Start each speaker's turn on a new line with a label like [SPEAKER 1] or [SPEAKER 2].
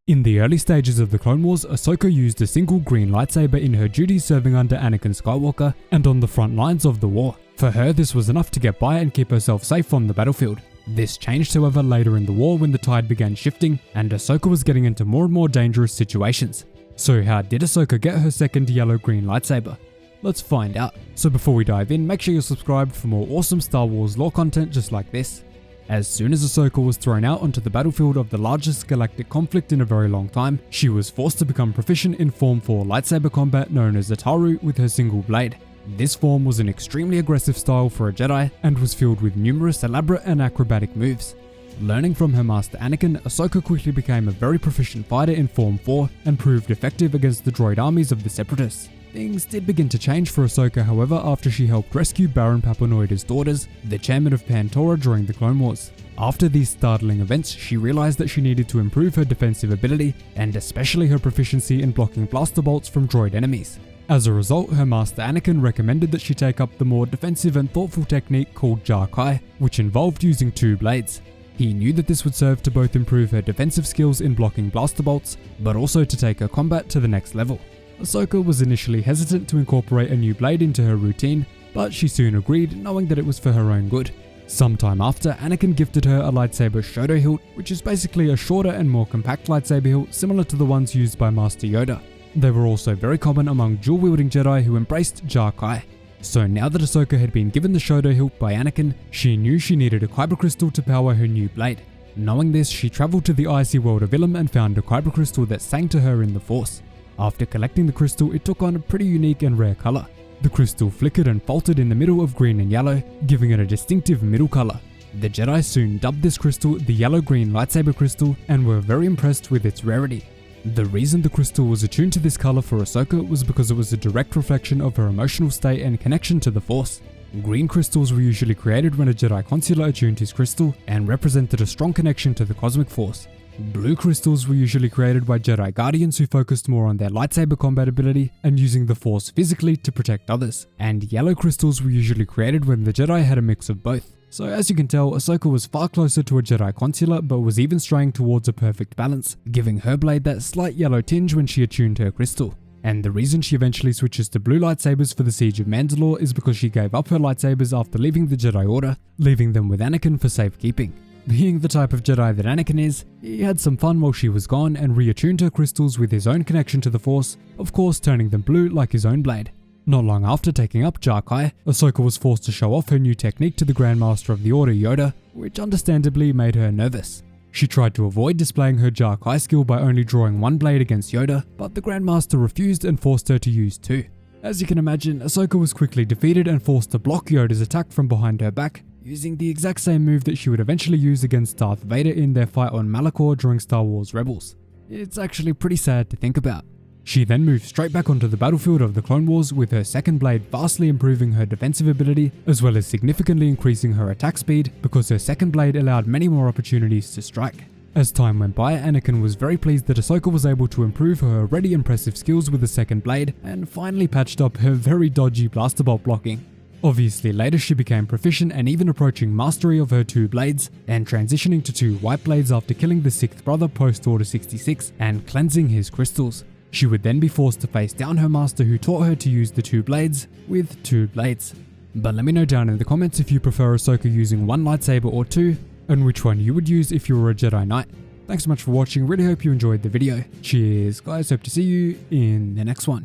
[SPEAKER 1] In the early stages of the Clone Wars, Ahsoka used a single green lightsaber in her duties serving under Anakin Skywalker and on the front lines of the war. For her, this was enough to get by and keep herself safe on the battlefield. This changed, however, later in the war when the tide began shifting and Ahsoka was getting into more and more dangerous situations. So how did Ahsoka get her second yellow-green lightsaber? Let's find out. So before we dive in, make sure you're subscribed for more awesome Star Wars lore content just like this. As soon as Ahsoka was thrown out onto the battlefield of the largest galactic conflict in a very long time, she was forced to become proficient in Form 4 lightsaber combat known as Ataru with her single blade. This form was an extremely aggressive style for a Jedi and was filled with numerous elaborate and acrobatic moves. Learning from her master Anakin, Ahsoka quickly became a very proficient fighter in Form 4 and proved effective against the droid armies of the Separatists. Things did begin to change for Ahsoka, however, after she helped rescue Baron Papanoida's daughters, the chairman of Pandora during the Clone Wars. After these startling events, she realized that she needed to improve her defensive ability, and especially her proficiency in blocking blaster bolts from droid enemies. As a result, her master Anakin recommended that she take up the more defensive and thoughtful technique called Jarkai, which involved using two blades. He knew that this would serve to both improve her defensive skills in blocking blaster bolts, but also to take her combat to the next level. Ahsoka was initially hesitant to incorporate a new blade into her routine, but she soon agreed, knowing that it was for her own good. Sometime after, Anakin gifted her a lightsaber Shoto hilt, which is basically a shorter and more compact lightsaber hilt similar to the ones used by Master Yoda. They were also very common among dual-wielding Jedi who embraced Jarkai. So now that Ahsoka had been given the Shoto hilt by Anakin, she knew she needed a kyber crystal to power her new blade. Knowing this, she travelled to the icy world of Ilum and found a kyber crystal that sang to her in the Force. After collecting the crystal, it took on a pretty unique and rare colour. The crystal flickered and faltered in the middle of green and yellow, giving it a distinctive middle colour. The Jedi soon dubbed this crystal the yellow-green lightsaber crystal and were very impressed with its rarity. The reason the crystal was attuned to this colour for Ahsoka was because it was a direct reflection of her emotional state and connection to the Force. Green crystals were usually created when a Jedi consular attuned his crystal and represented a strong connection to the cosmic Force. Blue crystals were usually created by Jedi Guardians who focused more on their lightsaber combat ability and using the Force physically to protect others. And yellow crystals were usually created when the Jedi had a mix of both. So as you can tell, Ahsoka was far closer to a Jedi consular but was even straying towards a perfect balance, giving her blade that slight yellow tinge when she attuned her crystal. And the reason she eventually switches to blue lightsabers for the Siege of Mandalore is because she gave up her lightsabers after leaving the Jedi Order, leaving them with Anakin for safekeeping. Being the type of Jedi that Anakin is, he had some fun while she was gone and reattuned her crystals with his own connection to the Force, of course turning them blue like his own blade. Not long after taking up Jarkai, Ahsoka was forced to show off her new technique to the Grand Master of the Order Yoda, which understandably made her nervous. She tried to avoid displaying her Jarkai skill by only drawing one blade against Yoda, but the Grand Master refused and forced her to use two. As you can imagine, Ahsoka was quickly defeated and forced to block Yoda's attack from behind her back, using the exact same move that she would eventually use against Darth Vader in their fight on Malachor during Star Wars Rebels. It's actually pretty sad to think about. She then moved straight back onto the battlefield of the Clone Wars with her second blade vastly improving her defensive ability as well as significantly increasing her attack speed because her second blade allowed many more opportunities to strike. As time went by, Anakin was very pleased that Ahsoka was able to improve her already impressive skills with the second blade and finally patched up her very dodgy blaster bolt blocking. Obviously later she became proficient and even approaching mastery of her two blades and transitioning to two white blades after killing the sixth brother post Order 66 and cleansing his crystals. She would then be forced to face down her master who taught her to use the two blades with two blades. But let me know down in the comments if you prefer Ahsoka using one lightsaber or two, and which one you would use if you were a Jedi Knight. Thanks so much for watching, really hope you enjoyed the video. Cheers guys, hope to see you in the next one.